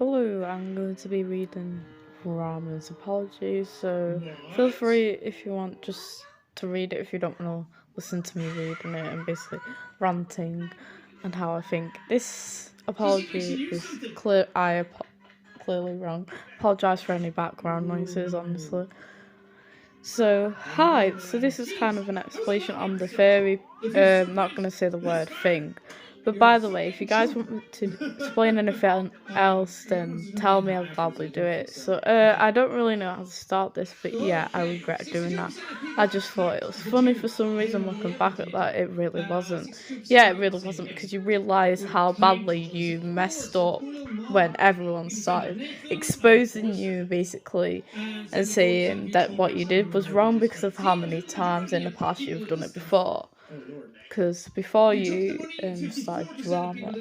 Hello, I'm going to be reading Ramen's apology, so feel free if you want just to read it if you don't want to listen to me reading it and basically ranting and how I think this apology is clearly wrong. Apologise for any background noises, honestly. So, hi, so this is kind of an explanation on the theory, not going to say the word thing. But by the way, if you guys want me to explain anything else, then tell me, I'll probably do it. So, I don't really know how to start this, but yeah, I regret doing that. I just thought it was funny for some reason, looking back at that, it really wasn't. Yeah, it really wasn't, because you realise how badly you messed up when everyone started exposing you, basically, and saying that what you did was wrong because of how many times in the past you've done it before. Because before you started drama,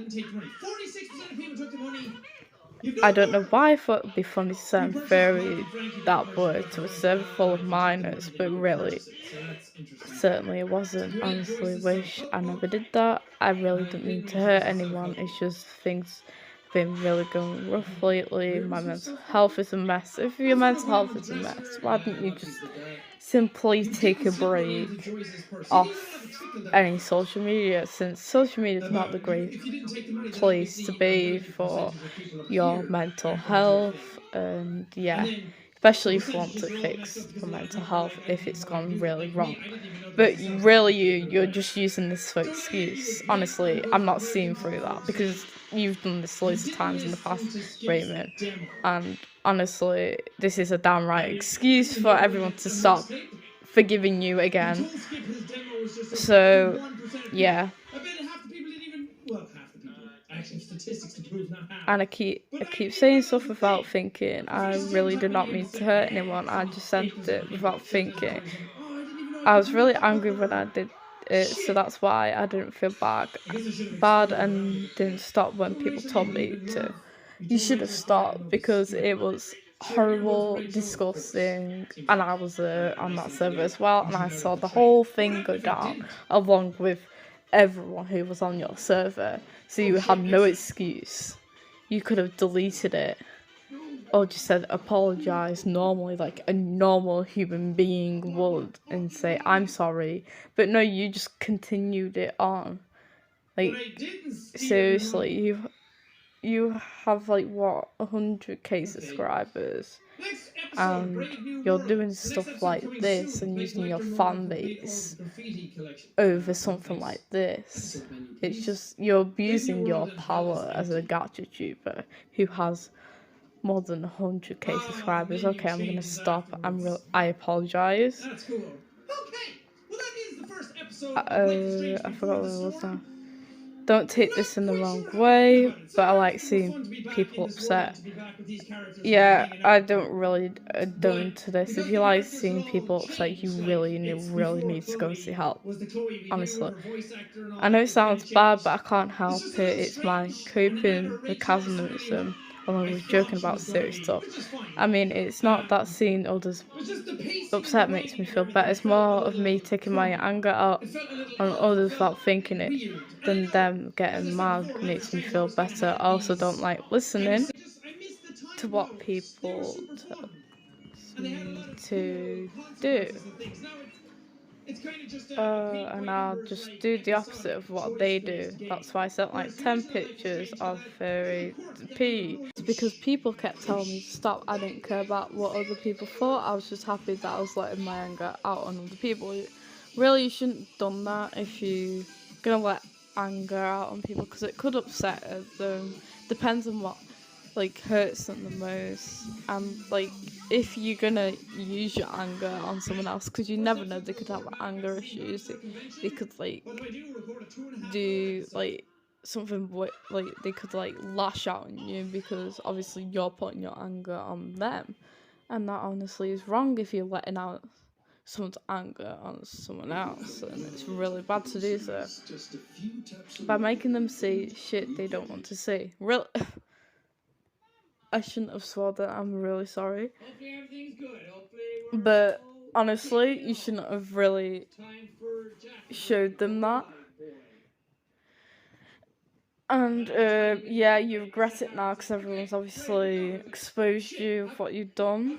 I don't know why I thought it'd be funny to send fairy that word to a server full of minors, but really, certainly it wasn't. Honestly, wish I never did that. I really didn't mean to hurt anyone. It's just things have been really going rough lately. My mental health is a mess. If your mental health is a mess, why didn't you just simply take a break off any social media, since social media is not the great place to be for your mental health, and yeah, especially if you want to fix your mental health if it's gone really wrong. But really, you're just using this for excuse. Honestly, I'm not seeing through that, because you've done this loads of times in the past, Ramen, and honestly, this is a downright excuse for everyone to stop forgiving you again. So, yeah. And I keep saying stuff without thinking. I really did not mean to hurt anyone. I just sent it without thinking. I was really angry when I did it, so that's why I didn't feel bad and didn't stop when people told me to. You should have stopped, because it was horrible, disgusting, and I was on that server as well, and I saw the whole thing go down along with everyone who was on your server, so you had no excuse. You could have deleted it or just said apologize normally, like a normal human being would, and say I'm sorry. But no, you just continued it on. Like, seriously, you have like what, 100k subscribers, and you're doing stuff like this and using your fan base over something like this. It's just, you're abusing your power as a gacha tuber who has more than 100k subscribers. Okay, I'm gonna stop. I apologize. That's cool. Okay, well, that is the first episode of I forgot what it was now. Don't take this in the wrong way, but I like seeing people upset. Yeah, I don't really go into this. If you like seeing people upset, you really need to go and see help. Honestly. I know it sounds bad, but I can't help it. It's my coping mechanism, along with joking about serious stuff. I mean, it's not that seeing others upset makes me feel better. It's more of me taking my anger out on others without thinking it, than them getting mad makes me feel better. I also don't like listening to what people tell me to do. And I'll just do the opposite of what they do. That's why I sent like 10 pictures of Fairy P. It's because people kept telling me to stop. I didn't care about what other people thought. I was just happy that I was letting my anger out on other people. Really, you shouldn't have done that if you're gonna let anger out on people, because it could upset them. Depends on what like hurts them the most, and like if you're gonna use your anger on someone else, because you never know, they could have anger issues, they could like do like something like they could like lash out on you, because obviously you're putting your anger on them, and that honestly is wrong if you're letting out someone's anger on someone else, and it's really bad to do so by making them say shit they don't want to say. Real I shouldn't have swore that. I'm really sorry. Hopefully everything's good. But honestly, you shouldn't have really showed them that. And yeah, you regret it now because everyone's obviously exposed you of what you've done.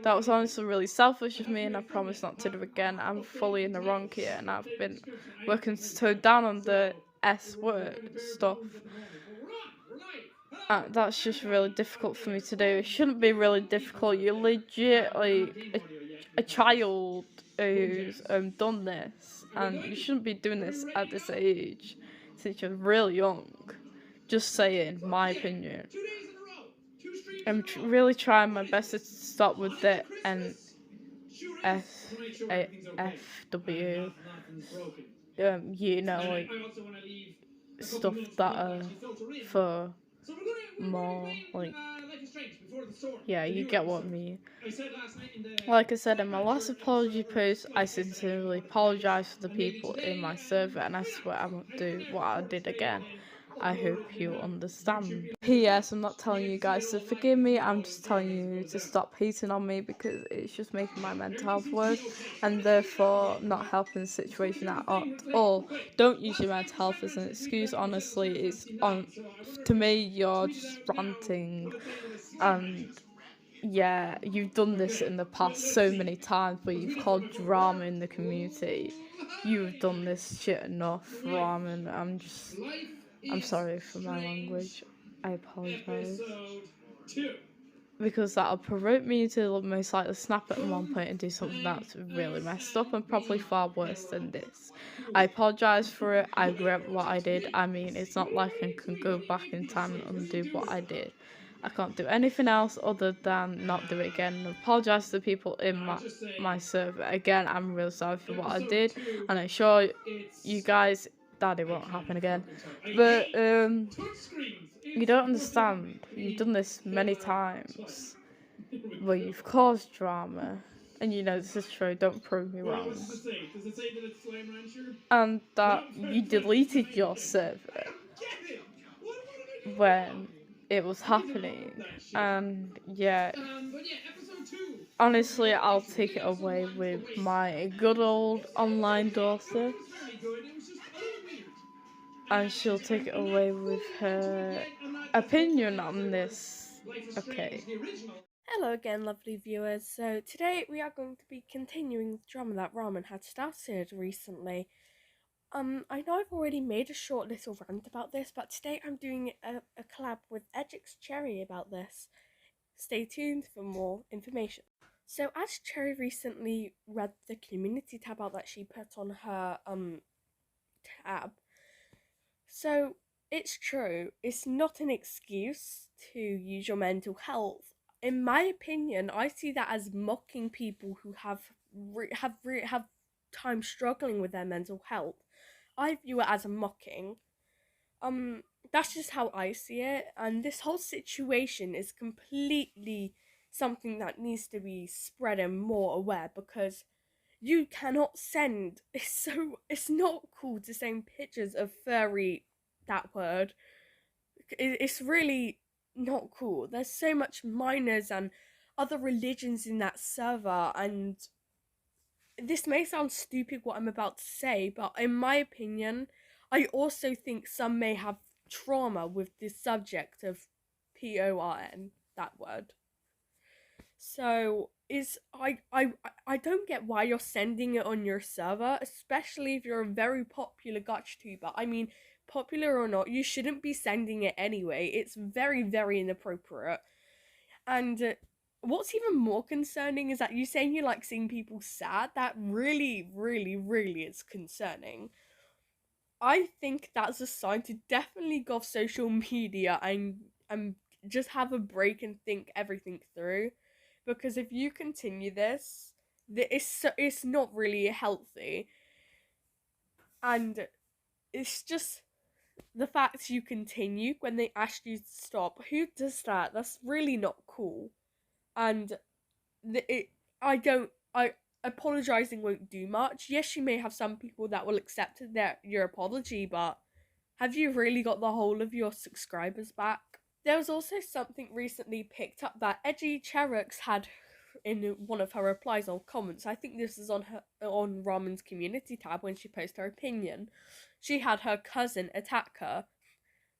That was honestly really selfish of me, and I promise not to do it again. I'm fully in the wrong here, and I've been working to tone down on the S word stuff. That's just really difficult for me to do. It shouldn't be really difficult. You're legit like a child who's done this, and you shouldn't be doing this at this age, since you're really young. Just saying, my opinion. I'm really trying my best to stop with the NSFW, you know, like stuff that are for more like, yeah, you get what I mean. Like I said in my last apology post, I sincerely apologise for the people in my server, and I swear I won't do what I did again. I hope you understand. P.S. I'm not telling you guys to forgive me, I'm just telling you to stop hating on me because it's just making my mental health worse and therefore not helping the situation at all. Don't use your mental health as an excuse, honestly. It's to me, you're just ranting, and yeah, you've done this in the past so many times where you've called drama in the community. You've done this shit enough, Ramen. I'm sorry for my language. I apologise. Because that'll provoke me to most likely snap at one point and do something that's really messed up and probably far worse than this. I apologise for it. I regret what I did. I mean, it's not like I can go back in time and undo what I did. I can't do anything else other than not do it again and apologise to the people in my server. Again, I'm really sorry for what I did, and I assure you guys that it won't happen again. But you don't understand. You've done this many times where you've caused drama, and you know this is true. Don't prove me wrong. And that you deleted your server when it was happening, and yeah, honestly, I'll take it away with my good old online daughter, and she'll take it away with her opinion on this. Okay. Hello again, lovely viewers. So today we are going to be continuing the drama that Ramen had started recently. I know I've already made a short little rant about this, but today I'm doing a collab with Edxy about this. Stay tuned for more information. So as Cherry recently read the community tab out that she put on her tab, so it's true, it's not an excuse to use your mental health. In my opinion, I see that as mocking people who have time struggling with their mental health. I view it as a mocking. That's just how I see it, and this whole situation is completely something that needs to be spread and more aware, because you cannot send it's not cool to send pictures of furry, that word. It's really not cool. There's so much minors and other religions in that server, and this may sound stupid what I'm about to say, but in my opinion, I also think some may have trauma with the subject of PORN, that word. So I don't get why you're sending it on your server, especially if you're a very popular Gacha tuber. I mean, popular or not, you shouldn't be sending it anyway. It's very, very inappropriate. And what's even more concerning is that you saying you like seeing people sad. That really, really, really is concerning. I think that's a sign to definitely go off social media and just have a break and think everything through. Because if you continue this, it's not really healthy. And it's just the fact you continue when they ask you to stop. Who does that? That's really not cool. And I apologizing won't do much. Yes, you may have some people that will accept your apology, but have you really got the whole of your subscribers back? There was also something recently picked up that Hai Cherries had in one of her replies or comments. I think this is on Ramen's community tab when she posted her opinion. She had her cousin attack her,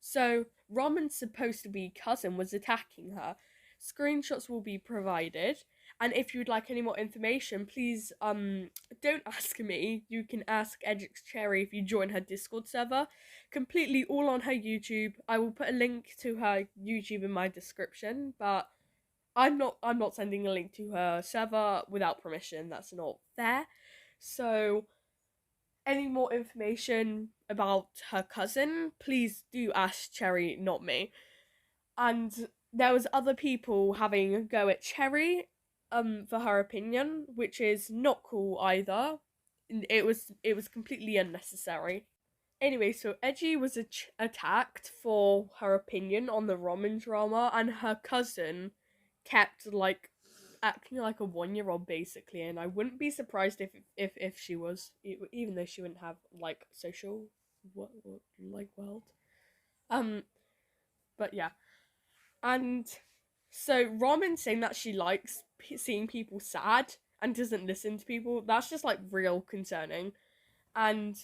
So Ramen's supposed to be cousin was attacking her. Screenshots will be provided, and if you'd like any more information, please don't ask me. You can ask Edxy if you join her Discord server. Completely all on her YouTube. I will put a link to her YouTube in my description, but I'm not sending a link to her server without permission. That's not fair. So any more information about her cousin, please do ask Cherry, not me. And there was other people having a go at Cherry for her opinion, which is not cool either. It was completely unnecessary. Anyway, so Edgy was attacked for her opinion on the Ramen drama, and her cousin kept like acting like a 1-year-old basically, and I wouldn't be surprised if she was, even though she wouldn't have like social like world. But yeah, and so Ramen saying that she likes seeing people sad and doesn't listen to people, that's just like real concerning. And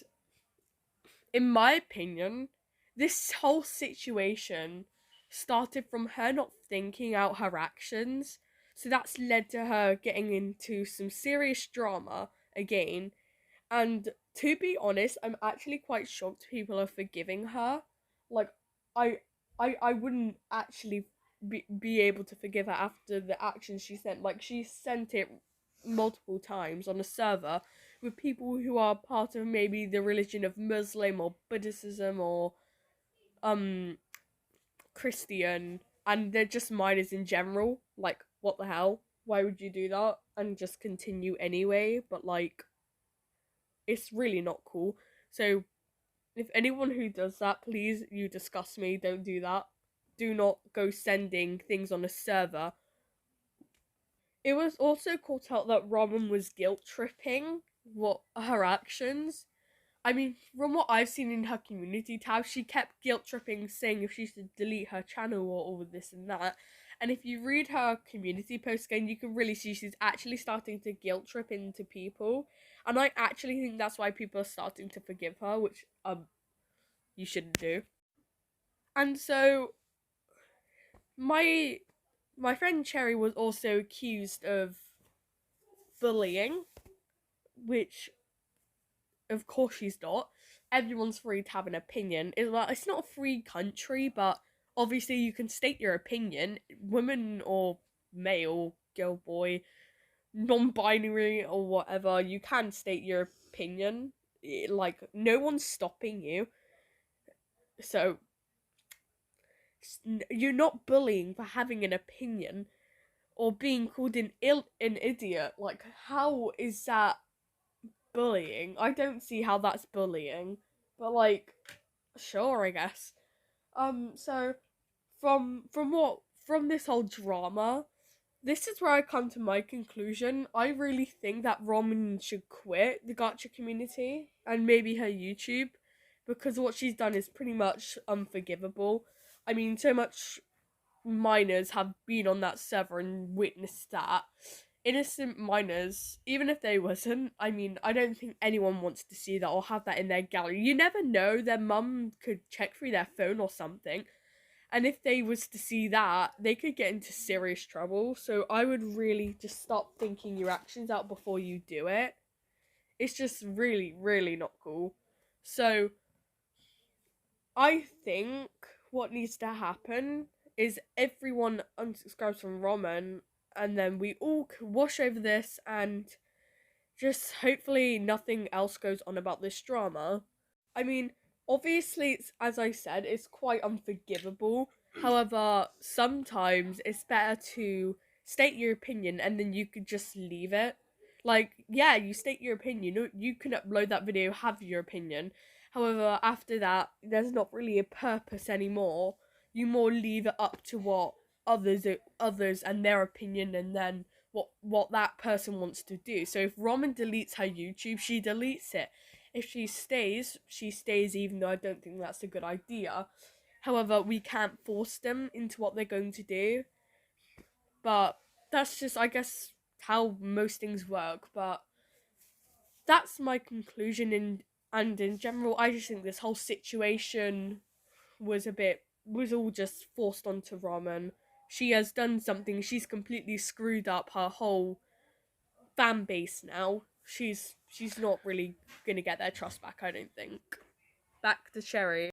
in my opinion, this whole situation started from her not thinking out her actions. So that's led to her getting into some serious drama again. And to be honest, I'm actually quite shocked people are forgiving her. Like, I I wouldn't actually be able to forgive her after the actions she sent. Like, she sent it multiple times on a server with people who are part of maybe the religion of Muslim or Buddhism or Christian, and they're just minors in general. Like, what the hell? Why would you do that and just continue anyway? But like, it's really not cool. So if anyone who does that, please, you disgust me. Don't do that. Do not go sending things on a server. It was also caught out that Ramen was guilt tripping what her actions. I mean, from what I've seen in her community tab, she kept guilt tripping, saying if she should delete her channel or all this and that. And if you read her community post again, you can really see she's actually starting to guilt trip into people. And I actually think that's why people are starting to forgive her, which you shouldn't do. And so my friend Cherry was also accused of bullying, which of course she's not. Everyone's free to have an opinion. It's not a free country, but obviously you can state your opinion. Women or male, girl, boy, non-binary or whatever, you can state your opinion. Like, no one's stopping you. So you're not bullying for having an opinion or being called an idiot. Like, how is that bullying? I don't see how that's bullying. But like, sure, I guess. So from this whole drama, this is where I come to my conclusion. I really think that Ramen should quit the gacha community and maybe her YouTube, because what she's done is pretty much unforgivable. I mean, so much minors have been on that server and witnessed that. Innocent minors, even if they wasn't, I mean, I don't think anyone wants to see that or have that in their gallery. You never know, their mum could check through their phone or something. And if they was to see that, they could get into serious trouble. So I would really just stop thinking your actions out before you do it. It's just really, really not cool. So I think what needs to happen is everyone unsubscribes from Ramen, and then we all wash over this, and just hopefully nothing else goes on about this drama. I mean, obviously, as I said, it's quite unforgivable. However, sometimes it's better to state your opinion and then you could just leave it. Like, yeah, you state your opinion, you can upload that video, have your opinion. However, after that, there's not really a purpose anymore. You more leave it up to what others and their opinion, and then what that person wants to do. So if Ramen deletes her YouTube, she deletes it. If she stays, even though I don't think that's a good idea. However, we can't force them into what they're going to do. But that's just, I guess, how most things work. But that's my conclusion, and in general, I just think this whole situation was all just forced onto Ramen. She has done something. She's completely screwed up her whole fan base now. She's not really gonna get their trust back, I don't think. Back to Cherry.